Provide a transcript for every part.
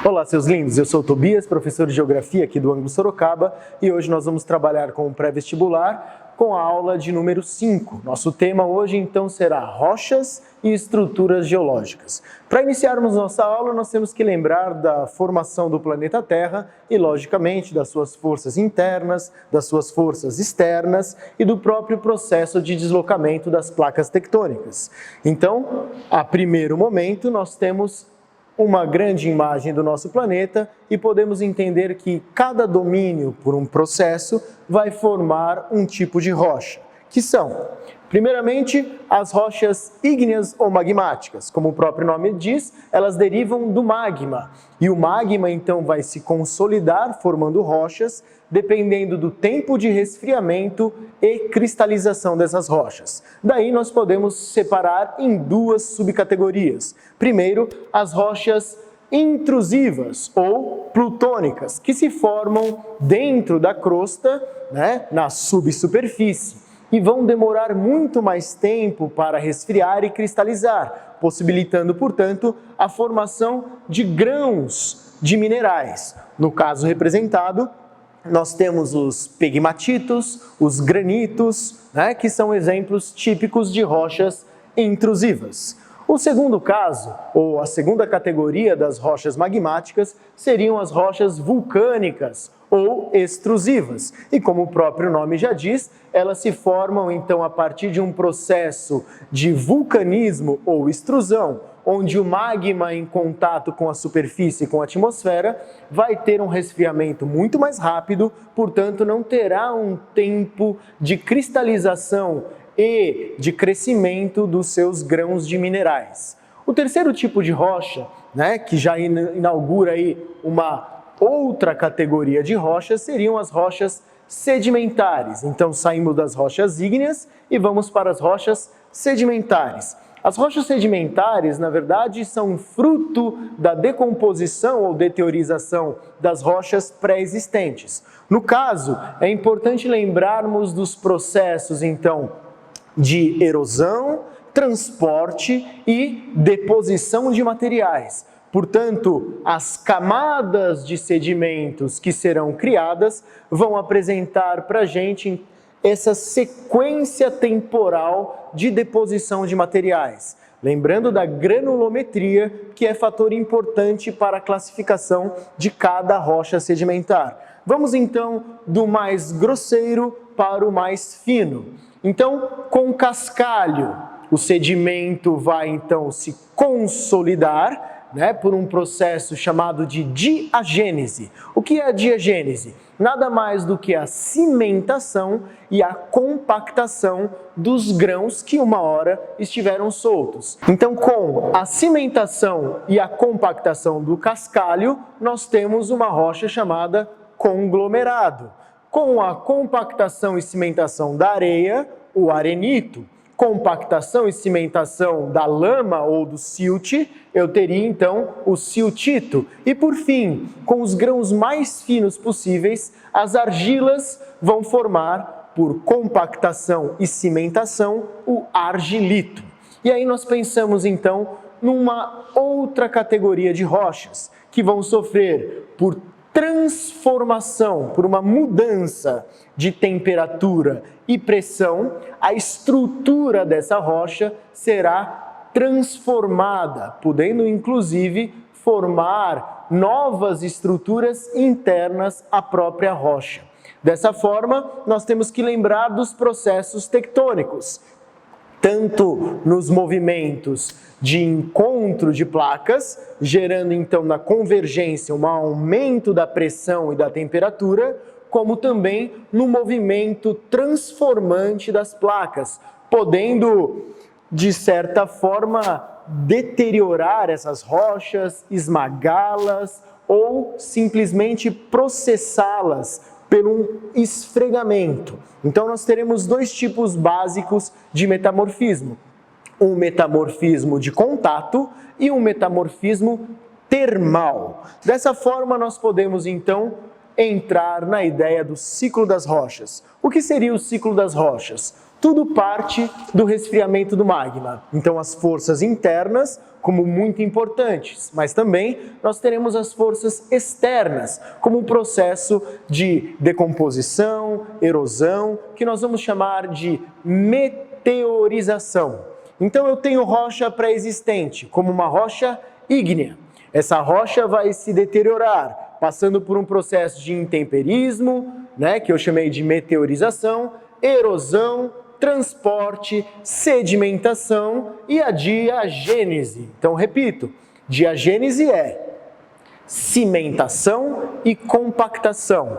Olá, seus lindos! Eu sou o Tobias, professor de Geografia aqui do Ângulo Sorocaba, e hoje nós vamos trabalhar com o pré-vestibular com a aula de número 5. Nosso tema hoje, então, será rochas e estruturas geológicas. Para iniciarmos nossa aula, nós temos que lembrar da formação do planeta Terra e, logicamente, das suas forças internas, das suas forças externas e do próprio processo de deslocamento das placas tectônicas. Então, a primeiro momento, nós temos uma grande imagem do nosso planeta e podemos entender que cada domínio por um processo vai formar um tipo de rocha, que são, primeiramente, as rochas ígneas ou magmáticas. Como o próprio nome diz, elas derivam do magma. E o magma, então, vai se consolidar formando rochas, dependendo do tempo de resfriamento e cristalização dessas rochas. Daí nós podemos separar em duas subcategorias. Primeiro, as rochas intrusivas ou plutônicas, que se formam dentro da crosta, na subsuperfície, e vão demorar muito mais tempo para resfriar e cristalizar, possibilitando, portanto, a formação de grãos de minerais. No caso representado, nós temos os pegmatitos, os granitos, que são exemplos típicos de rochas intrusivas. O segundo caso, ou a segunda categoria das rochas magmáticas, seriam as rochas vulcânicas ou extrusivas. E como o próprio nome já diz, elas se formam então a partir de um processo de vulcanismo ou extrusão, onde o magma em contato com a superfície e com a atmosfera vai ter um resfriamento muito mais rápido, portanto não terá um tempo de cristalização e de crescimento dos seus grãos de minerais. O terceiro tipo de rocha, que já inaugura aí uma outra categoria de rochas, seriam as rochas sedimentares. Então saímos das rochas ígneas e vamos para as rochas sedimentares. As rochas sedimentares, na verdade, são fruto da decomposição ou deteriorização das rochas pré-existentes. No caso, é importante lembrarmos dos processos, então, de erosão, transporte e deposição de materiais. Portanto, as camadas de sedimentos que serão criadas vão apresentar para a gente essa sequência temporal de deposição de materiais. Lembrando da granulometria, que é fator importante para a classificação de cada rocha sedimentar. Vamos então do mais grosseiro para o mais fino. Então, com cascalho, o sedimento vai então se consolidar, por um processo chamado de diagênese. O que é a diagênese? Nada mais do que a cimentação e a compactação dos grãos que uma hora estiveram soltos. Então, com a cimentação e a compactação do cascalho, nós temos uma rocha chamada conglomerado. Com a compactação e cimentação da areia, o arenito. Compactação e cimentação da lama ou do silt, eu teria então o siltito. E por fim, com os grãos mais finos possíveis, as argilas vão formar, por compactação e cimentação, o argilito. E aí nós pensamos então numa outra categoria de rochas, que vão sofrer por transformação, por uma mudança de temperatura e pressão, a estrutura dessa rocha será transformada, podendo inclusive formar novas estruturas internas à própria rocha. Dessa forma, nós temos que lembrar dos processos tectônicos, tanto nos movimentos de encontro de placas, gerando então na convergência um aumento da pressão e da temperatura, como também no movimento transformante das placas, podendo, de certa forma, deteriorar essas rochas, esmagá-las ou simplesmente processá-las pelo esfregamento. Então nós teremos dois tipos básicos de metamorfismo. Um metamorfismo de contato e um metamorfismo termal. Dessa forma nós podemos então entrar na ideia do ciclo das rochas. O que seria o ciclo das rochas? Tudo parte do resfriamento do magma. Então, as forças internas, como muito importantes, mas também nós teremos as forças externas, como um processo de decomposição, erosão, que nós vamos chamar de meteorização. Então, eu tenho rocha pré-existente, como uma rocha ígnea. Essa rocha vai se deteriorar, passando por um processo de intemperismo, que eu chamei de meteorização, erosão, transporte, sedimentação e a diagênese. Então, repito, diagênese é cimentação e compactação.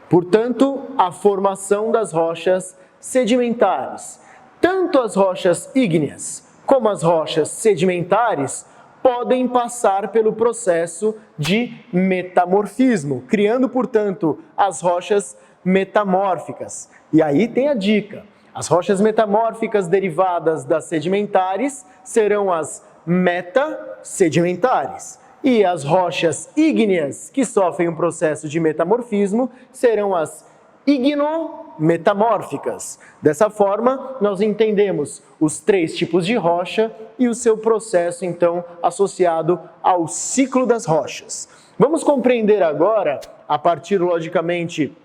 Portanto, a formação das rochas sedimentares. Tanto as rochas ígneas como as rochas sedimentares podem passar pelo processo de metamorfismo, criando, portanto, as rochas metamórficas. E aí tem a dica. As rochas metamórficas derivadas das sedimentares serão as metasedimentares. E as rochas ígneas que sofrem um processo de metamorfismo serão as ignometamórficas. Dessa forma, nós entendemos os 3 tipos de rocha e o seu processo, então, associado ao ciclo das rochas. Vamos compreender agora, a partir, logicamente,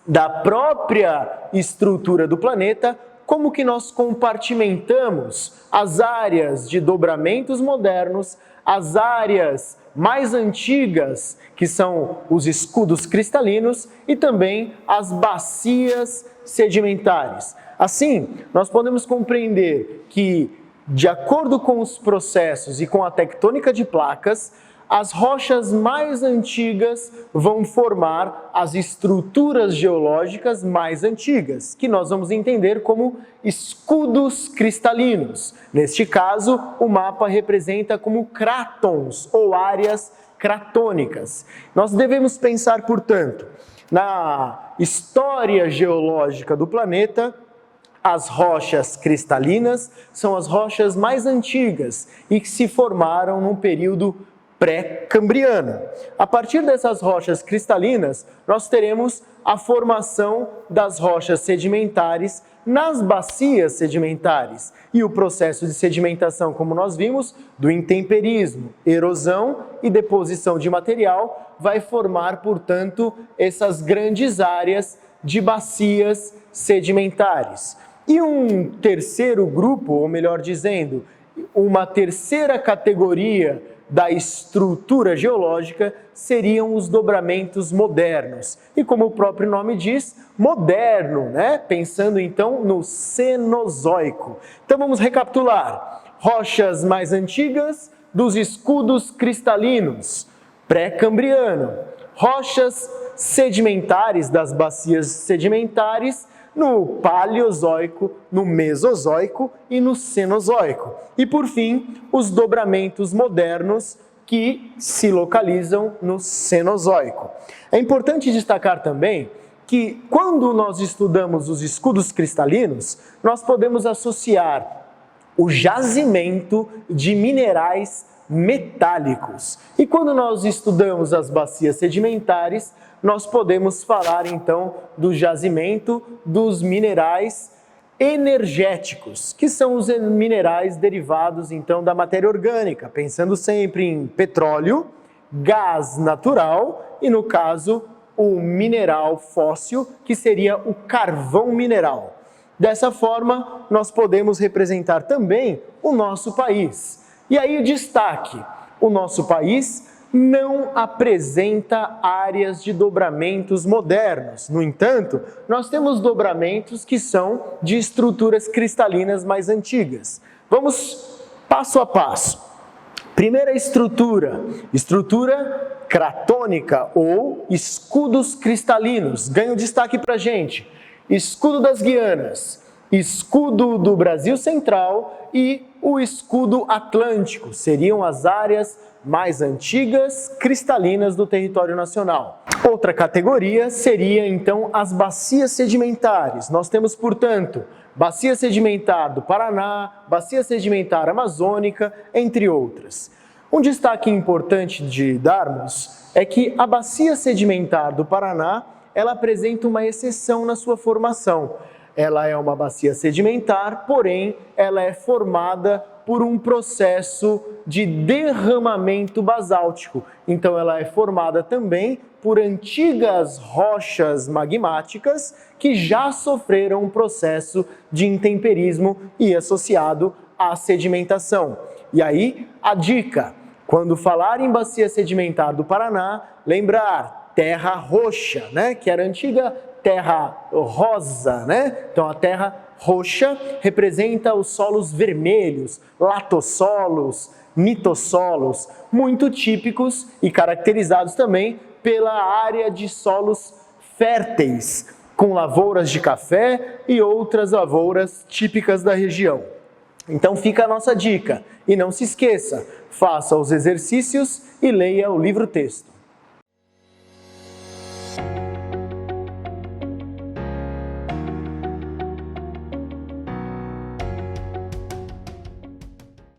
da própria estrutura do planeta, como que nós compartimentamos as áreas de dobramentos modernos, as áreas mais antigas, que são os escudos cristalinos, e também as bacias sedimentares. Assim, nós podemos compreender que, de acordo com os processos e com a tectônica de placas, as rochas mais antigas vão formar as estruturas geológicas mais antigas, que nós vamos entender como escudos cristalinos. Neste caso, o mapa representa como crátons ou áreas cratônicas. Nós devemos pensar, portanto, na história geológica do planeta. As rochas cristalinas são as rochas mais antigas e que se formaram num período pré-cambriano. A partir dessas rochas cristalinas, nós teremos a formação das rochas sedimentares nas bacias sedimentares e o processo de sedimentação, como nós vimos, do intemperismo, erosão e deposição de material, vai formar, portanto, essas grandes áreas de bacias sedimentares. E um terceiro grupo, ou melhor dizendo, uma terceira categoria da estrutura geológica seriam os dobramentos modernos. E como o próprio nome diz, moderno, Pensando então no Cenozoico. Então vamos recapitular. Rochas mais antigas dos escudos cristalinos, pré-cambriano. Rochas sedimentares das bacias sedimentares no Paleozoico, no Mesozoico e no Cenozoico. E, por fim, os dobramentos modernos que se localizam no Cenozoico. É importante destacar também que, quando nós estudamos os escudos cristalinos, nós podemos associar o jazimento de minerais metálicos. E quando nós estudamos as bacias sedimentares, nós podemos falar então do jazimento dos minerais energéticos, que são os minerais derivados então da matéria orgânica, pensando sempre em petróleo, gás natural e, no caso, o mineral fóssil, que seria o carvão mineral. Dessa forma, nós podemos representar também o nosso país. E aí o destaque: o nosso país não apresenta áreas de dobramentos modernos. No entanto, nós temos dobramentos que são de estruturas cristalinas mais antigas. Vamos passo a passo. Primeira estrutura cratônica ou escudos cristalinos. Ganha o destaque para a gente. Escudo das Guianas, escudo do Brasil Central e o escudo atlântico. Seriam as áreas mais antigas cristalinas do território nacional. Outra categoria seria, então, as bacias sedimentares. Nós temos, portanto, bacia sedimentar do Paraná, bacia sedimentar amazônica, entre outras. Um destaque importante de darmos é que a bacia sedimentar do Paraná, ela apresenta uma exceção na sua formação. ela é uma bacia sedimentar, porém ela é formada por um processo de derramamento basáltico. Então ela é formada também por antigas rochas magmáticas que já sofreram um processo de intemperismo e associado à sedimentação. E aí, a dica, quando falar em bacia sedimentar do Paraná, lembrar terra roxa, né? Que era a antiga terra rosa, né? Então a terra roxa representa os solos vermelhos, latossolos, mitossolos, muito típicos e caracterizados também pela área de solos férteis, com lavouras de café e outras lavouras típicas da região. Então fica a nossa dica. E não se esqueça, faça os exercícios e leia o livro-texto.